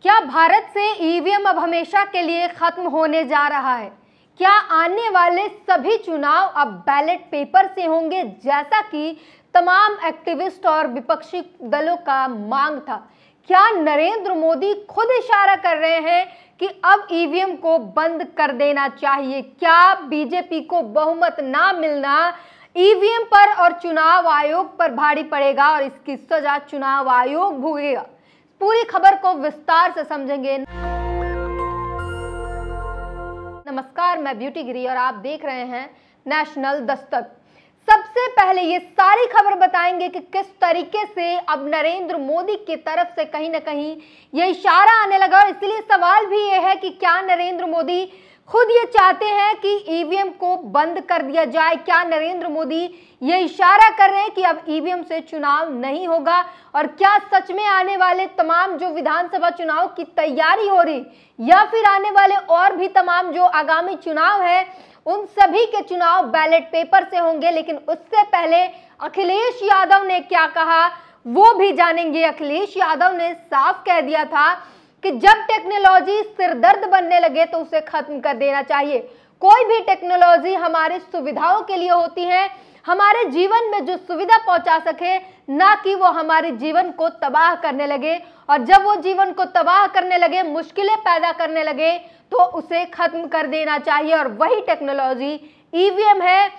क्या भारत से ईवीएम अब हमेशा के लिए खत्म होने जा रहा है? क्या आने वाले सभी चुनाव अब बैलेट पेपर से होंगे, जैसा कि तमाम एक्टिविस्ट और विपक्षी दलों का मांग था? क्या नरेंद्र मोदी खुद इशारा कर रहे हैं कि अब ईवीएम को बंद कर देना चाहिए? क्या बीजेपी को बहुमत ना मिलना ईवीएम पर और चुनाव आयोग पर भारी पड़ेगा और इसकी सजा चुनाव आयोग भुगतेगा? पूरी खबर को विस्तार से समझेंगे। नमस्कार, मैं ब्यूटी गिरी और आप देख रहे हैं नेशनल दस्तक। सबसे पहले ये सारी खबर बताएंगे कि किस तरीके से अब नरेंद्र मोदी की तरफ से कहीं ना कहीं ये इशारा आने लगा, और इसलिए सवाल भी ये है कि क्या नरेंद्र मोदी खुद ये चाहते हैं कि ईवीएम को बंद कर दिया जाए? क्या नरेंद्र मोदी ये इशारा कर रहे हैं कि अब ईवीएम से चुनाव नहीं होगा? और क्या सच में आने वाले तमाम जो विधानसभा चुनाव की तैयारी हो रही, या फिर आने वाले और भी तमाम जो आगामी चुनाव है उन सभी के चुनाव बैलेट पेपर से होंगे? लेकिन उससे पहले अखिलेश यादव ने क्या कहा वो भी जानेंगे। अखिलेश यादव ने साफ कह दिया था कि जब टेक्नोलॉजी सिरदर्द बनने लगे तो उसे खत्म कर देना चाहिए। कोई भी टेक्नोलॉजी हमारी सुविधाओं के लिए होती है, हमारे जीवन में जो सुविधा पहुंचा सके, ना कि वो हमारे जीवन को तबाह करने लगे। और जब वो जीवन को तबाह करने लगे, मुश्किलें पैदा करने लगे, तो उसे खत्म कर देना चाहिए। और वही टेक्नोलॉजी ईवीएम है,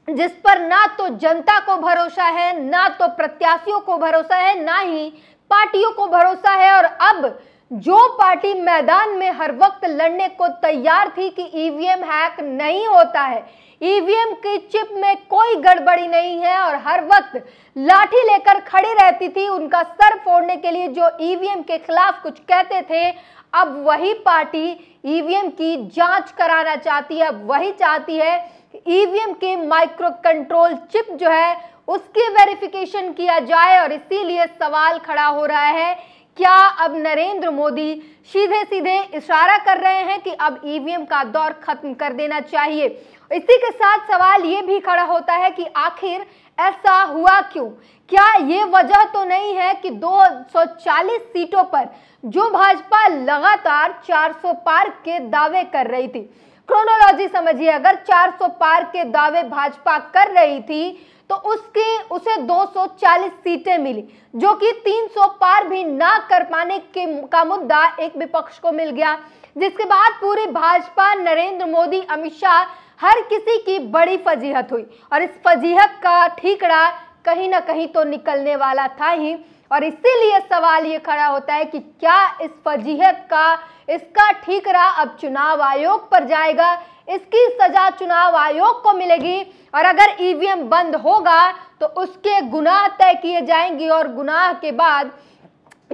जिस पर ना तो जनता को भरोसा है, ना तो प्रत्याशियों को भरोसा है, ना ही पार्टियों को भरोसा है। और अब जो पार्टी मैदान में हर वक्त लड़ने को तैयार थी कि ईवीएम हैक नहीं होता है, ईवीएम की चिप में कोई गड़बड़ी नहीं है, और हर वक्त लाठी लेकर खड़ी रहती थी उनका सर फोड़ने के लिए जो ईवीएम के खिलाफ कुछ कहते थे, अब वही पार्टी ईवीएम की जांच कराना चाहती है। अब वही चाहती है ईवीएम के माइक्रो कंट्रोल चिप जो है उसकी वेरिफिकेशन किया जाए। और इसीलिए सवाल खड़ा हो रहा है, क्या अब नरेंद्र मोदी सीधे सीधे इशारा कर रहे हैं कि अब ईवीएम का दौर खत्म कर देना चाहिए? इसी के साथ सवाल ये भी खड़ा होता है कि आखिर ऐसा हुआ क्यों? क्या ये वजह तो नहीं है कि 240 सीटों पर जो भाजपा लगातार 400 पार के दावे कर रही थी? क्रोनोलॉजी समझिए, अगर 400 पार के दावे भाजपा कर रही थी तो उसे 240 सीटें मिली, जो कि 300 पार भी ना कर पाने का मुद्दा एक विपक्ष को मिल गया, जिसके बाद पूरी भाजपा, नरेंद्र मोदी, अमित शाह, हर किसी की बड़ी फजीहत हुई। और इस फजीहत का ठीकरा कहीं ना कहीं तो निकलने वाला था ही। और इसीलिए सवाल ये खड़ा होता है कि क्या इस फजीहत का, इसका ठीकरा अब चुनाव आयोग पर जाएगा, इसकी सजा चुनाव आयोग को मिलेगी? और अगर ईवीएम बंद होगा तो उसके गुनाह तय किए जाएंगे, और गुनाह के बाद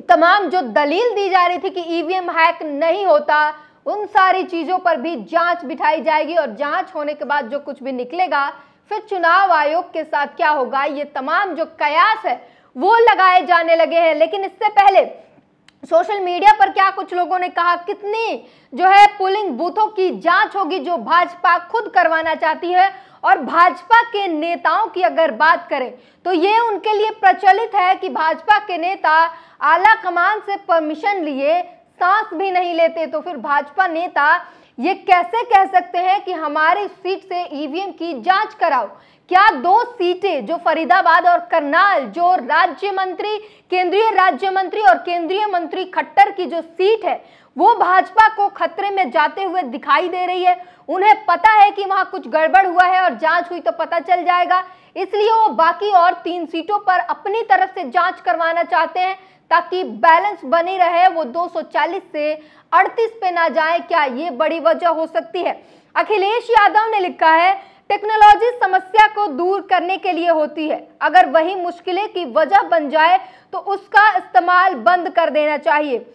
तमाम जो दलील दी जा रही थी कि ईवीएम हैक नहीं होता, उन सारी चीजों पर भी जांच बिठाई जाएगी। और जांच होने के बाद जो कुछ भी निकलेगा, फिर चुनाव आयोग के साथ क्या होगा, ये तमाम जो कयास है वो लगाए जाने लगे हैं। लेकिन इससे पहले सोशल मीडिया पर क्या कुछ लोगों ने कहा, कितनी जो है पोलिंग बूथों की जांच होगी जो भाजपा खुद करवाना चाहती है। और भाजपा के नेताओं की अगर बात करें तो ये उनके लिए प्रचलित है कि भाजपा के नेता आला कमान से परमिशन लिए सांस भी नहीं लेते। तो फिर भाजपा नेता ये कैसे कह सकते हैं कि हमारी सीट से ईवीएम की जांच कराओ? क्या 2 सीटें जो फरीदाबाद और करनाल, जो राज्य मंत्री, केंद्रीय राज्य मंत्री और केंद्रीय मंत्री खट्टर की जो सीट है, वो भाजपा को खतरे में जाते हुए दिखाई दे रही है? उन्हें पता है कि वहां कुछ गड़बड़ हुआ है और जांच हुई तो पता चल जाएगा, इसलिए वो बाकी और 3 सीटों पर अपनी तरफ से जांच करवाना चाहते हैं ताकि बैलेंस बनी रहे, वो 240 से 38 पे ना जाए। क्या ये बड़ी वजह हो सकती है? अखिलेश यादव ने लिखा है, टेक्नोलॉजी समस्या को दूर करने के लिए होती है, अगर वही मुश्किलें की वजह बन जाए तो उसका इस्तेमाल बंद कर देना चाहिए।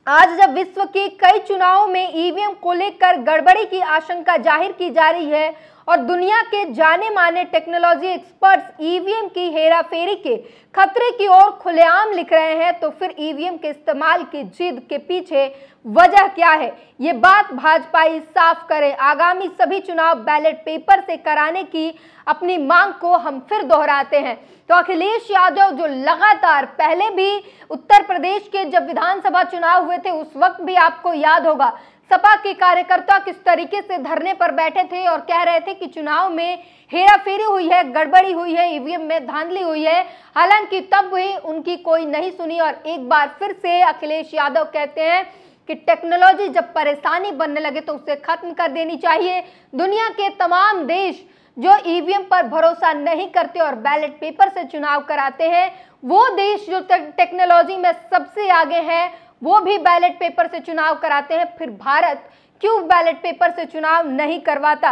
आज जब विश्व के कई चुनावों में ईवीएम को लेकर गड़बड़ी की आशंका जाहिर की जा रही है और दुनिया के जाने माने टेक्नोलॉजी एक्सपर्ट्स ईवीएम की हेराफेरी के खतरे की ओर खुलेआम लिख रहे हैं, तो फिर ईवीएम के इस्तेमाल की जिद के पीछे वजह क्या है? ये बात भाजपा ही साफ करे। आगामी सभी चुनाव बैलेट पेपर से कराने की अपनी मांग को हम फिर दोहराते हैं। तो अखिलेश यादव जो लगातार पहले भी उत्तर प्रदेश के जब विधानसभा चुनाव हुए थे उस वक्त भी आपको याद होगा सपा के कार्यकर्ता किस तरीके से धरने पर बैठे थे और कह रहे थे कि चुनाव में हेराफेरी हुई है, गड़बड़ी हुई है, ईवीएम में धांधली हुई है। हालांकि तब भी उनकी कोई नहीं सुनी और एक बार फिर से अखिलेश यादव कहते हैं कि टेक्नोलॉजी जब परेशानी बनने लगे तो उसे खत्म कर देनी चाहिए। दुनिया के तमाम देश जो ईवीएम पर भरोसा नहीं करते और बैलेट पेपर से चुनाव कराते हैं, वो देश जो टेक्नोलॉजी में सबसे आगे हैं वो भी बैलेट पेपर से चुनाव कराते हैं। फिर भारत क्यों बैलेट पेपर से चुनाव नहीं करवाता?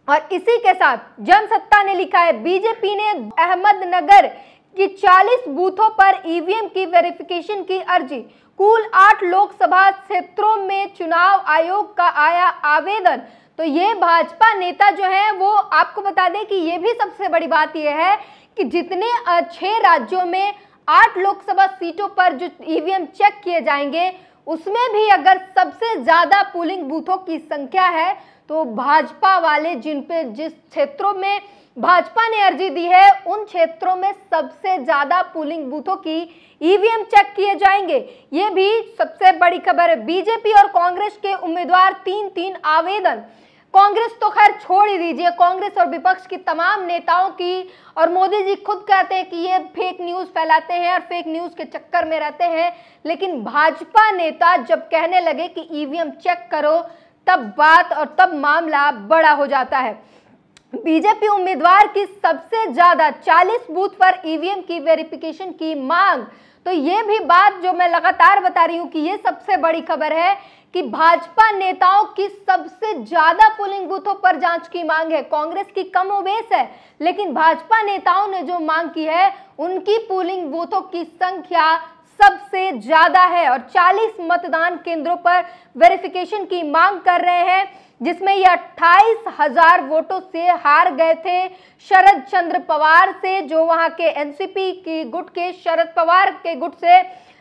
और इसी के साथ जनसत्ता ने लिखा है, बीजेपी ने अहमदनगर की 40 बूथों पर ईवीएम की वेरिफिकेशन की अर्जी। कुल 8 लोकसभा क्षेत्रों में चुनाव आयोग का आया आवेदन। तो ये भाजपा नेता जो है वो आपको बता दें कि ये भी सबसे बड़ी बात यह है कि जितने 6 राज्यों में 8 लोकसभा सीटों पर जो ईवीएम चेक किए जाएंगे उसमें भी अगर सबसे ज्यादा पोलिंग बूथों की संख्या है तो भाजपा वाले जिस क्षेत्रों में भाजपा ने अर्जी दी है उन क्षेत्रों में सबसे ज्यादा पोलिंग बूथों की ईवीएम चेक किए जाएंगे। ये भी सबसे बड़ी खबर है। बीजेपी और कांग्रेस के उम्मीदवार 3-3 आवेदन। कांग्रेस तो खैर छोड़ ही दीजिए, कांग्रेस और विपक्ष की तमाम नेताओं की, और मोदी जी खुद कहते हैं कि ये फेक न्यूज फैलाते हैं और फेक न्यूज के चक्कर में रहते हैं। लेकिन भाजपा नेता जब कहने लगे कि ईवीएम चेक करो तब बात और तब मामला बड़ा हो जाता है। बीजेपी उम्मीदवार की सबसे ज्यादा 40 बूथ पर ईवीएम की वेरिफिकेशन की मांग। तो ये भी बात जो मैं लगातार बता रही हूं कि ये सबसे बड़ी खबर है कि भाजपा नेताओं की सबसे ज्यादा पोलिंग बूथों पर जांच की मांग है। कांग्रेस की कम ओबेस है, लेकिन भाजपा नेताओं ने जो मांग की है उनकी पोलिंग बूथों की संख्या सबसे ज्यादा है और 40 मतदान केंद्रों पर वेरिफिकेशन की मांग कर रहे हैं, जिसमें ये 28,000 वोटों से हार गए थे शरद चंद्र पवार से, जो वहां के एनसीपी की गुट के शरद पवार के गुट से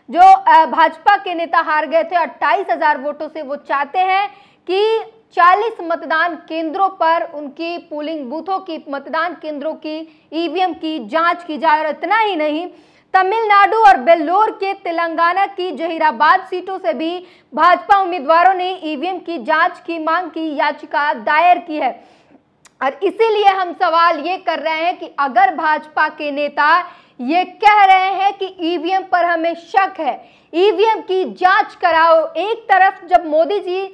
जो भाजपा के नेता हार गए थे 28,000 वोटों से। वो चाहते हैं कि 40 मतदान केंद्रों पर उनकी पोलिंग बूथों की, मतदान केंद्रों की ईवीएम की जांच की जाए। और इतना ही नहीं, तमिलनाडु और बेल्लोर के तेलंगाना की जहीराबाद सीटों से भी भाजपा उम्मीदवारों ने ईवीएम की जांच की मांग की याचिका दायर की है। और इसीलिए हम सवाल ये कर रहे हैं कि अगर भाजपा के नेता ये कह रहे हैं कि ईवीएम पर हमें शक है, ईवीएम की जांच कराओ। एक तरफ जब मोदी जी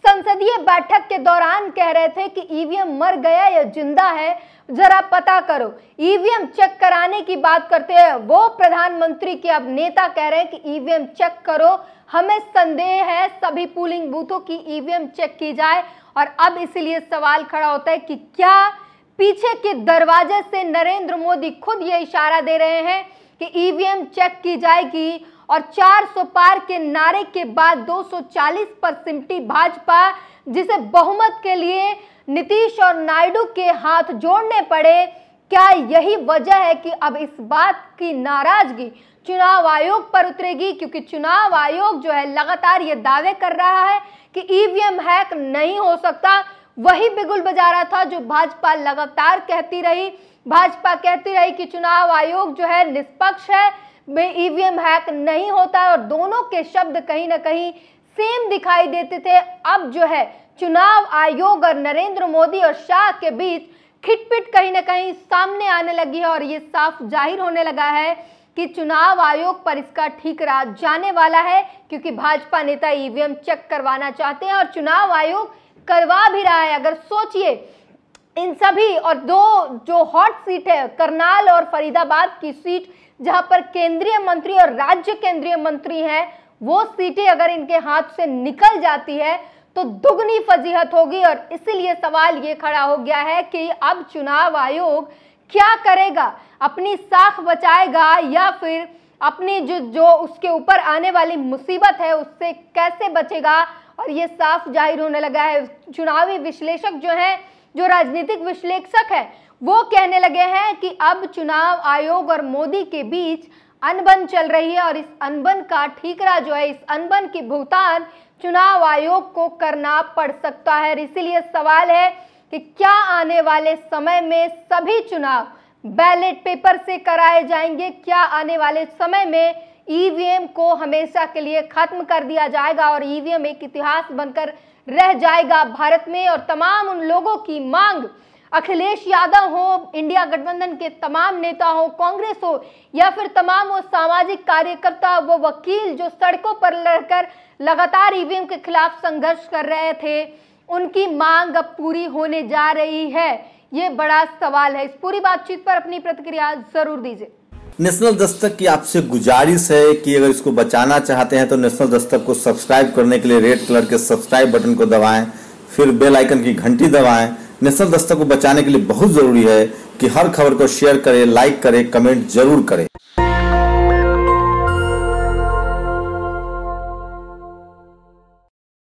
संसदीय बैठक के दौरान कह रहे थे कि ईवीएम मर गया या जिंदा है, जरा पता करो, ईवीएम चेक कराने की बात करते हैं, वो प्रधानमंत्री के अब नेता कह रहे हैं कि ईवीएम चेक करो, हमें संदेह है, सभी पोलिंग बूथों की ईवीएम चेक की जाए। और अब इसलिए सवाल खड़ा होता है कि क्या पीछे के दरवाजे से नरेंद्र मोदी खुद ये इशारा दे रहे हैं कि ईवीएम चेक की जाएगी और 400 पार के नारे के बाद 240 पर सिमटी भाजपा, जिसे बहुमत के लिए नीतीश और नायडू के हाथ जोड़ने पड़े। क्या यही वजह है कि अब इस बात की नाराजगी चुनाव आयोग पर उतरेगी? क्योंकि चुनाव आयोग जो है लगातार ये दावे कर रहा है कि ईवीएम हैक नहीं हो सकता। वही बिगुल बजा रहा था जो भाजपा लगातार कहती रही। भाजपा कहती रही कि चुनाव आयोग जो है निष्पक्ष है, ईवीएम हैक नहीं होता, और दोनों के शब्द कहीं ना कहीं सेम दिखाई देते थे। अब जो है चुनाव आयोग और नरेंद्र मोदी और शाह के बीच खिटपिट कहीं ना कहीं सामने आने लगी है और ये साफ जाहिर होने लगा है कि चुनाव आयोग पर इसका ठीकरा जाने वाला है, क्योंकि भाजपा नेता ईवीएम चेक करवाना चाहते हैं और चुनाव आयोग करवा भी रहा है। अगर सोचिए इन सभी, और दो जो हॉट सीट है करनाल और फरीदाबाद की सीट, जहां पर केंद्रीय मंत्री और राज्य केंद्रीय मंत्री हैं, वो सीटें अगर इनके हाथ से निकल जाती है तो दुगनी फजीहत होगी। और इसीलिए सवाल ये खड़ा हो गया है कि अब चुनाव आयोग क्या करेगा, अपनी साख बचाएगा या फिर अपनी जो उसके ऊपर आने वाली मुसीबत है उससे कैसे बचेगा। और ये साफ जाहिर होने लगा है। चुनावी विश्लेषक जो हैं जो राजनीतिक विश्लेषक है वो कहने लगे हैं कि अब चुनाव आयोग और मोदी के बीच अनबन चल रही है और इस अनबन का ठीकरा जो है, इस अनबन की भुगतान चुनाव आयोग को करना पड़ सकता है। इसीलिए सवाल है कि क्या आने वाले समय में सभी चुनाव बैलेट पेपर से कराए जाएंगे? क्या आने वाले समय में ईवीएम को हमेशा के लिए खत्म कर दिया जाएगा और ईवीएम एक इतिहास बनकर रह जाएगा भारत में? और तमाम उन लोगों की मांग, अखिलेश यादव हो, इंडिया गठबंधन के तमाम नेता हो, कांग्रेस हो या फिर तमाम वो सामाजिक कार्यकर्ता, वो वकील जो सड़कों पर लड़कर लगातार ईवीएम के खिलाफ संघर्ष कर रहे थे, उनकी मांग अब पूरी होने जा रही है। ये बड़ा सवाल है। इस पूरी बातचीत पर अपनी प्रतिक्रिया जरूर दीजिए। नेशनल दस्तक की आपसे गुजारिश है कि अगर इसको बचाना चाहते हैं तो नेशनल दस्तक को सब्सक्राइब करने के लिए रेड कलर के सब्सक्राइब बटन को दबाएं, फिर बेल आइकन की घंटी दबाएं। नेशनल दस्तक को बचाने के लिए बहुत जरूरी है कि हर खबर को शेयर करें, लाइक करें, कमेंट जरूर करें।